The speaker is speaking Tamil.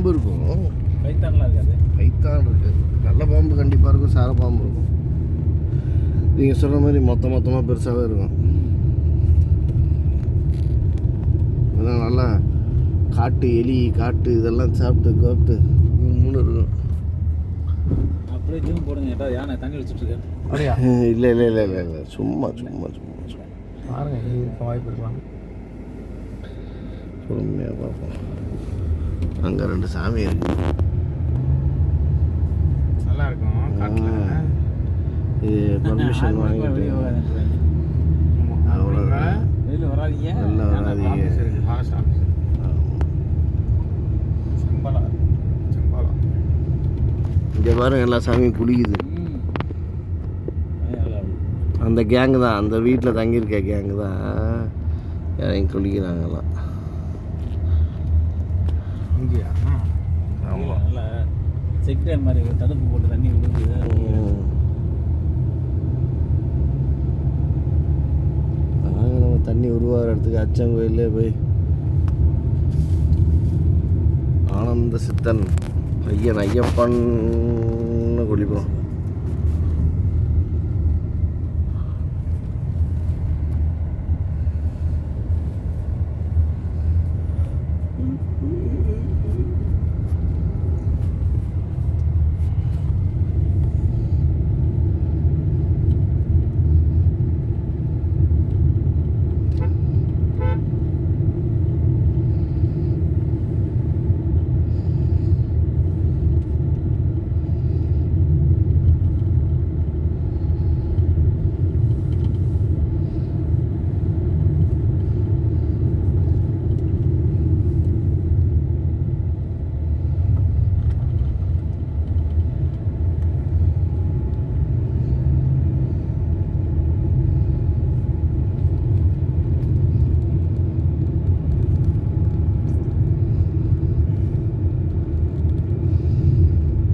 பாம்பு இருக்கும். பைத்தான்லாம் இருக்காது. பைத்தான் இருக்குது, நல்ல பாம்பு கண்டிப்பாக இருக்கும், சார பாம்பு இருக்கும். நீங்கள் சொல்கிற மாதிரி மொத்தமாக பெருசாகவே இருக்கும். இதெல்லாம் நல்லா காட்டு எலி காட்டு இதெல்லாம் சாப்பிட்டு மூணு இருக்கும். அப்படியே ஜூம் போடுங்க. ஏதாவது யானை தண்ணி வச்சுட்ருக்கேன். அப்படியா? இல்லை சும்மா பாருங்க, இருக்க வாய்ப்பு இருக்கலாம். பொறுமையாக பார்ப்போம். அங்கே 2 சாமி இருக்கு. நல்லா இருக்கும் காட்டில். இது பர்மிஷன் வாங்கிட்டு அவ்வளோதான். வெளியில் வராதீங்க. நல்லா வராதீங்க. ஃபாரஸ்ட் ஆஃபீஸர் செம்பாலம். இங்கே பாருங்க, எல்லா சாமியும் குளிக்குது. அந்த கேங்கு தான், அந்த வீட்டில் தங்கியிருக்க கேங்கு தான் இறங்கி குளிக்கிறாங்கலாம். இங்கேயா? ஆமாம், நல்லா செக் டேம் மாதிரி தடுப்பு போட்டு தண்ணி விழுகுது. நம்ம தண்ணி உருவாகிற இடத்துக்கு அச்சங்கோயிலே போய் ஆனந்த சித்தன் ஐயப்பன் குளிப்போம்.